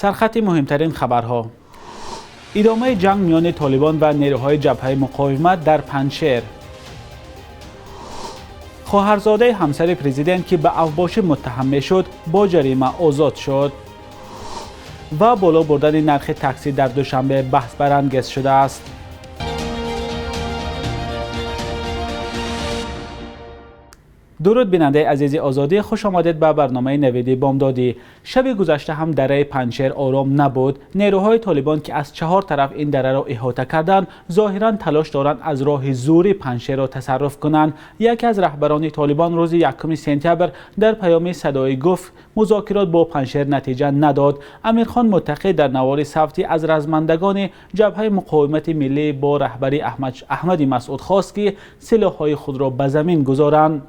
سرخط مهمترین خبرها: ادامه جنگ میان طالبان و نیروهای جبهه مقاومت در پنجشیر. خواهرزاده همسر پرزیدنت که به اوباش متهم شد با جریمه آزاد شد. و بالا بردن نرخ تاکسی در دوشنبه بحث برانگیز شده است. درود بیننده عزیز آزادی، خوش آمدید به برنامه نوید بامدادی. شب گذشته هم دره پنجشیر آرام نبود. نیروهای طالبان که از 4 طرف این دره را احاطه کردند، ظاهرا تلاش دارند از راه زوری پنجشیر را تصرف کنند. یکی از رهبران طالبان روز 1 سپتامبر در پیام صدایی گفت مذاکرات با پنجشیر نتیجه نداد. امیرخان متقی در نوار صوتی از رزمندگان جبهه مقاومت ملی با رهبری احمد مسعود خواست که سلاح‌های خود را به زمین گذارند.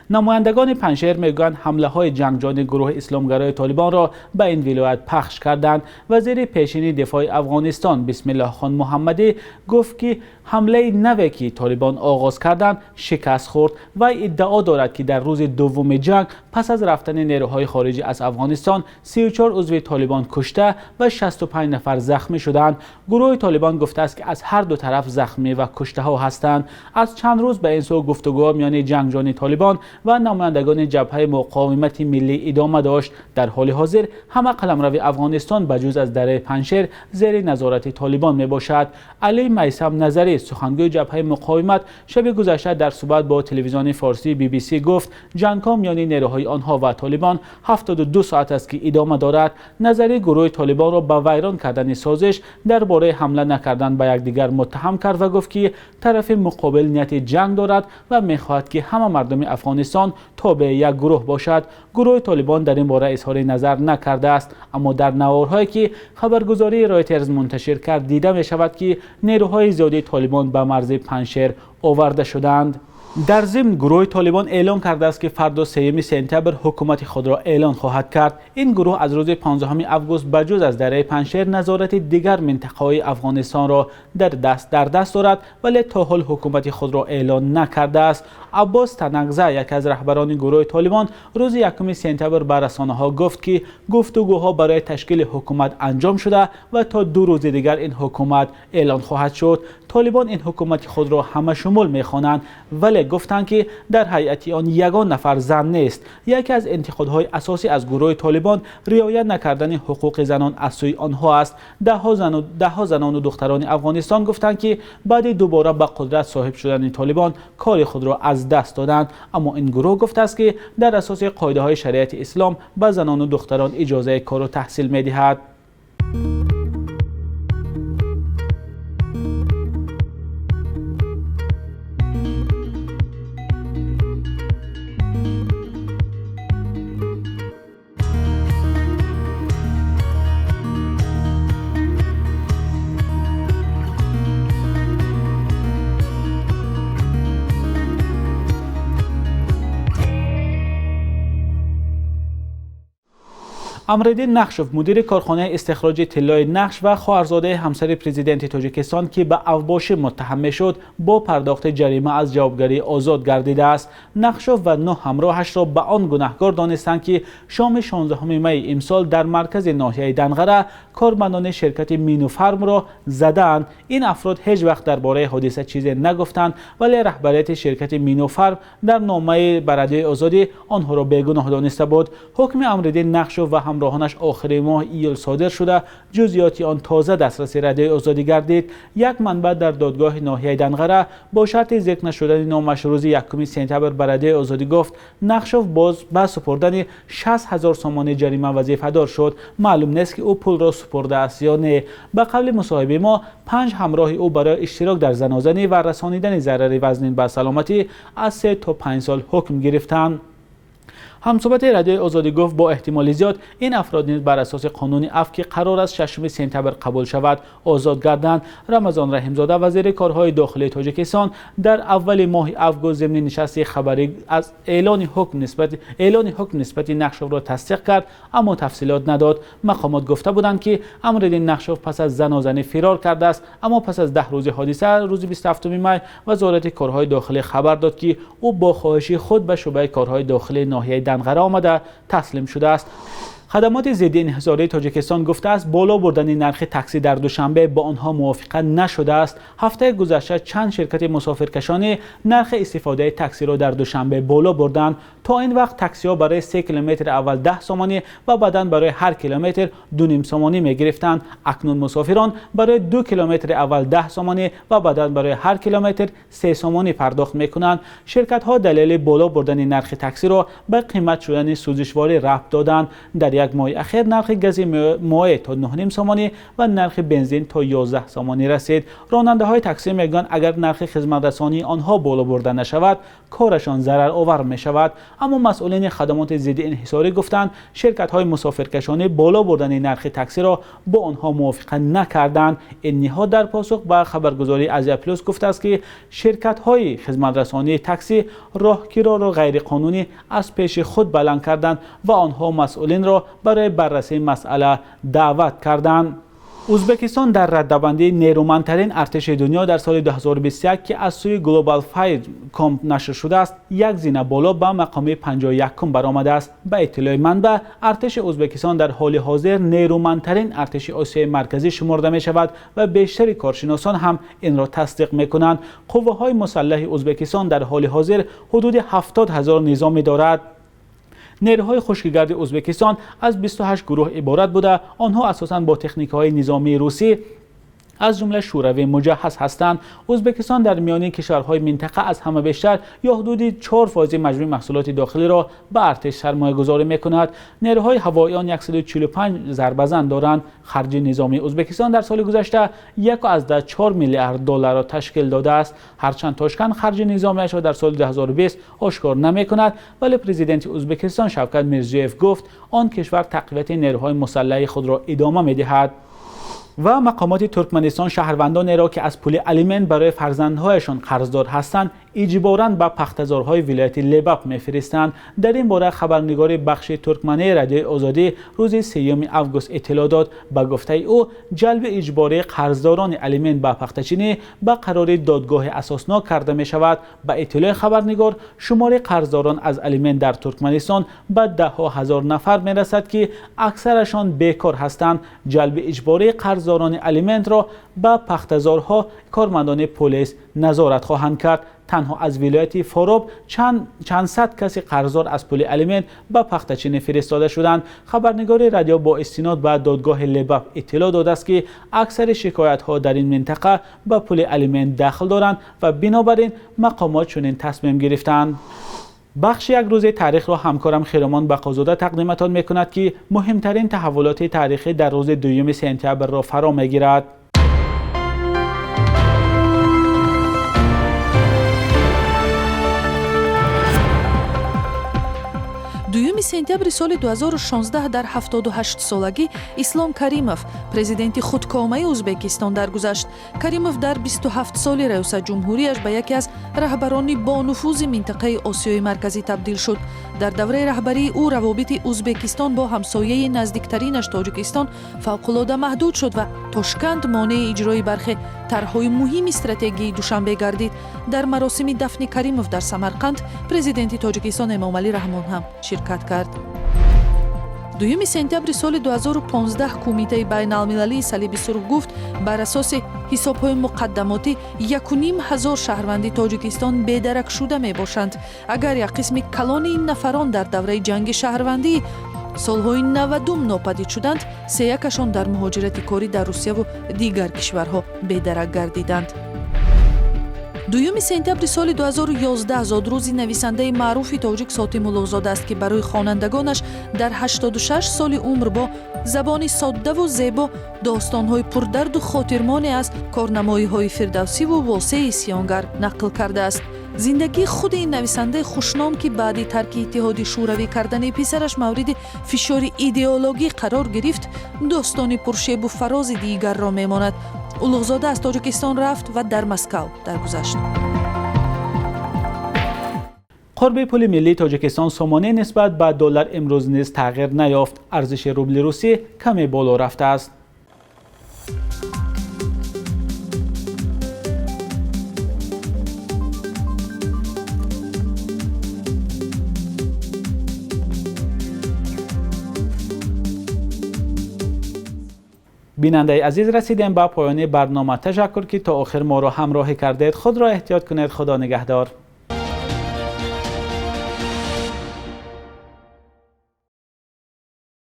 نمایندگان پنجشیر میگویند حمله های جنگجویان گروه اسلامگرای طالبان را به این ولایت پخش کردند. وزیر پیشین دفاع افغانستان بسم الله خان محمدی گفت که حمله نوی که طالبان آغاز کردند شکست خورد و ادعا دارد که در روز دوم جنگ پس از رفتن نیروهای خارجی از افغانستان 34 عضو طالبان کشته و 65 نفر زخمی شدند. گروه طالبان گفته است که از هر دو طرف زخمی و کشته ها هستند. از چند روز به این سو گفتگوها میان جنگجویان طالبان و نمایندگان جبهه مقاومت ملی ادامه داشت. در حال حاضر همه قلمرو افغانستان بجز از دره پنجشیر زیر نظارت طالبان می باشد. علی میثم نظری سخنگوی جبهه مقاومت شب گذشته در صحبت با تلویزیون فارسی BBC گفت جنگ‌ها میان نیروهای آنها و طالبان 72 ساعت است که ادامه دارد. نظری گروه طالبان را به ویران کردن سازش درباره حمله نکردن به یکدیگر متهم کرد و گفت که طرف مقابل نیت جنگ دارد و می‌خواهد که همه مردم افغانستان تابع یک گروه باشد. گروه طالبان در این باره اظهار نظر نکرده است، اما در نوارهایی که خبرگزاری رایترز منتشر کرد دیده می شود که نیروهای زیادی طالبان به مرز پنجشیر آورده شدند. در ضمن گروه طالبان اعلام کرده است که فردا 3 سپتامبر حکومت خود را اعلان خواهد کرد. این گروه از روز 15 آگوست بجز از دره پنجشیر نظارت دیگر منطقه‌های افغانستان را در دست دارد، ولی تا حال حکومت خود را اعلان نکرده است. عباس تنگزه یک از رهبران گروه طالبان روز 1 سپتامبر به رسانه‌ها گفت که گفتگوها برای تشکیل حکومت انجام شده و تا 2 روز دیگر این حکومت اعلان خواهد شد. طالبان این حکومت خود را همه شمول می‌خوانند، ولی گفتند که در هیئت آن یگان نفر زن نیست. یکی از انتقادهای اساسی از گروه طالبان رعایت نکردن حقوق زنان از سوی آنها است. ده ها زنان و دختران افغانستان گفتند که بعد دوباره به قدرت صاحب شدن طالبان کار خود را از دست دادند، اما این گروه گفته است که در اساس قاعده های شریعت اسلام به زنان و دختران اجازه کار و تحصیل می‌دهد. امرالدین نقشوف مدیر کارخانه استخراج طلای نقش و خواهرزاده همسر پرزیدنت تاجیکستان که به اوباش متهم شد با پرداخت جریمه از جوابگری آزاد گردیده است. نقشوف و 9 همراهش را به آن گناهکار دانستند که شام 16 می امسال در مرکز ناحیه دنغره کارمندان شرکت مینوفارم را زدند. این افراد هیچ وقت درباره حادثه چیزی نگفتند، ولی رهبریت شرکت مینوفارم در نامه به رادیوی آزادی آنها را بیگناه دانسته بود. حکم امرالدین نقشوف و همراهانش آخر ماه ایول صادر شده، جزئیات آن تازه دسترس رادیوی آزادی گردید. یک منبع در دادگاه ناحیه دنغره با شرط ذکر نشدن نامش روز 1 سپتامبر به رادیوی آزادی گفت نقشوف باز به سپردن 60,000 سومان جریمه وظیفه دار شد. معلوم نیست که او پول را سپرده است یا نه. به قبل مصاحبه ما 5 همراه او برای اشتراک در زنازنی و رسانیدن ضرر وزنین به سلامتی از 3 تا 5 سال حکم گرفتند. همصحبت رادیوی آزادی گفت با احتمال زیاد این افراد نیز بر اساس قانون عفو که قرار است 6 سپتامبر قبول شود آزاد گردند. رمضان رحیمزاده وزیر کارهای داخلی تاجیکستان در اول ماه آگوست ضمن نشست خبری از اعلان حکم نسبت نقشوف را تصدیق کرد، اما تفصیلات نداد. مقامات گفته بودند که امرالدین نقشوف پس از زنازنی فرار کرده است، اما پس از 10 روز حادثه روز 27 می وزارت کارهای داخلی خبر داد که او با خواهش خود به شعبه کارهای داخلی ناحیه دنغره آمده تسلیم شده است. خدمات ضد انحصاری تاجیکستان گفته است بالا بردن نرخ تاکسی در دوشنبه با آنها موافقت نشده است. هفته گذشته چند شرکت مسافرکشانی نرخ استفاده تاکسی را در دوشنبه بالا بردند. تا این وقت تاکسی ها برای 3 کیلومتر اول 10 سومانی و بعداً برای هر کیلومتر 2.5 سومانی می گرفتند. اکنون مسافران برای 2 کیلومتر اول 10 سومانی و بعداً برای هر کیلومتر 3 سومانی پرداخت می کنند. شرکت ها دلیل بالا بردن نرخ تاکسی را به قیمت شدن سوزشواری ربط دادند. در یک ماه اخیر نرخ گاز مایع تا 9.5 سومانی و نرخ بنزین تا 11 سومانی رسید. راننده های تاکسی میگن اگر نرخ خدمت رسانی آنها بالا برده نشود کارشان ضرر آور می شود. اما مسئولین خدمات ضد انحصاری گفتند شرکت های مسافرکشانی بالا بردن نرخ تاکسی را با آنها موافقت نکردند. این نهاد در پاسخ به خبرگزاری آسیا پلاس گفته است که شرکت های خدمت رسانی تاکسی راهگیرا را غیر قانونی از پیش خود بلند کردند و آنها مسئولین را برای بررسی مسئله دعوت کردند. ازبکستان در رده‌بندی نیرومندترین ارتش دنیا در سال 2021 که از سوی گلوبال فایر کامپ نشر شده است یک زینه بالا به مقام 51 برآمده است. به اطلاع منبع ارتش ازبکستان در حال حاضر نیرومندترین ارتش آسیای مرکزی شمرده می شود و بیشتر کارشناسان هم این را تصدیق می کنند. قوه‌های مسلح ازبکستان در حال حاضر حدود 70,000 نظامی دارد. نیروهای خشکیگرد ازبکستان از 28 گروه عبارت بوده. آنها اساساً با تکنیک‌های نظامی روسی از جمله شوروی مجهز هستند. ازبکستان در میان کشورهای منطقه از همه بیشتر یا حدود 4% مجموع محصولات داخلی را به ارتش سرمایه گذاری می کند. نیروهای هوایی آن 145 ضربه‌زن دارند. خرج نظامی ازبکستان در سال گذشته 1.4 میلیارد دلار را تشکیل داده است. هرچند تاشکند خرج نظامیش را در سال 2020 آشکار نمی کند، ولی پرزیدنت ازبکستان شوکت میرزیوف گفت آن کشور تقویت نیروهای مسلح خود را ادامه می دهد. و مقامات ترکمنستان شهروندانی را که از پول الیمنت برای فرزندهایشان قرضدار هستند اجباراً به پختزارهای ولایت لباپ میفرستند. در این باره خبرنگار بخش ترکمنی رادیو آزادی روز 3 اوگوست اطلاع داد. به گفته او جلب اجباری قرضداران الیمنت به پختچینی به قرار دادگاه اساسناک کرده می شود. به اطلاع خبرنگار شمار قرضداران از الیمنت در ترکمنستان به 10,000 نفر می رسد که اکثرشان بیکار هستند. جلب اجباری قرضداران الیمنت را به پختزارها کارمندان پلیس نظارت خواهند کرد. تنها از ولایت فاروب چند صد کسی قرضدار از پول الیمنت به پختچینی فرستاده شدند. خبرنگار رادیو با استناد به دادگاه لباپ اطلاع داده است که اکثر شکایت ها در این منطقه به پول الیمنت دخل دارند و بنابراین مقامات چنین تصمیم گرفتند. بخش یک روز تاریخ را همکارم خیرمان بقازاده تقدیمتان میکند که مهمترین تحولات تاریخی در روز 2 سپتامبر را فرا میگیرد. دوم سپتامبر سال 2016 در 78 سالگی اسلام کریمов президенти خودکامه ازبکستان درگذشت. کریمов در 27 سال ریاست جمهوریش به یکی از رهبران با نفوذ منطقه آسیای مرکزی تبدیل شد. در دوره رهبری او روابط ازبکستان با همسایه نزدیکترینش تاجیکستان فوق‌العاده محدود شد و تاشکند مانع اجرای برخی طرح‌های مهم استراتژی دوشنبه گردید. در مراسم دفن کریمov در سمرقند پرزیدنت تاجیکستان امامعلی رحمان هم شرکت کرد. 2 سپتامبر سال 2015 کمیته بین‌المللی صلیب سرخ گفت بر اساس حساب‌های مقدماتی 1,500 شهروند تاجیکستان بی‌درک شده می‌باشند. اگر یک قسم کلان این نفران در دوره جنگ شهروندی سالهای 90 ناپدید شدند، 3-1شان در مهاجرت کاری در روسیه و دیگر کشورها بی‌درک گردیدند. 2 سپتامبر سال 2011 زادروزی نویسنده معروف تاجیک ساتیم‌الله‌زاده است که برای خوانندگانش در 86 سال عمر با زبان ساده و زیبا داستان‌های پردرد و خاطرمانی از کارنمایی‌های فردوسی و واسه اسیانگر نقل کرده است. زندگی خود این نویسنده خوشنام که بعد ترک اتحاد شوروی کردن پسرش مورد فشار ایدئولوژی قرار گرفت، داستانی پرشیب و فراز دیگر را میماند. اولوغزاده از تاجیکستان رفت و در مسکو درگذشت. قرب پول ملی تاجیکستان سومانی نسبت به دلار امروز نیز تغییر نیافت. ارزش روبل روسی کمی بالا رفته است. بیننده عزیز، رسیدیم به پایان برنامه. تشکر که تا آخر ما را همراهی کردید. خود را احتیاط کنید. خدا نگهدار.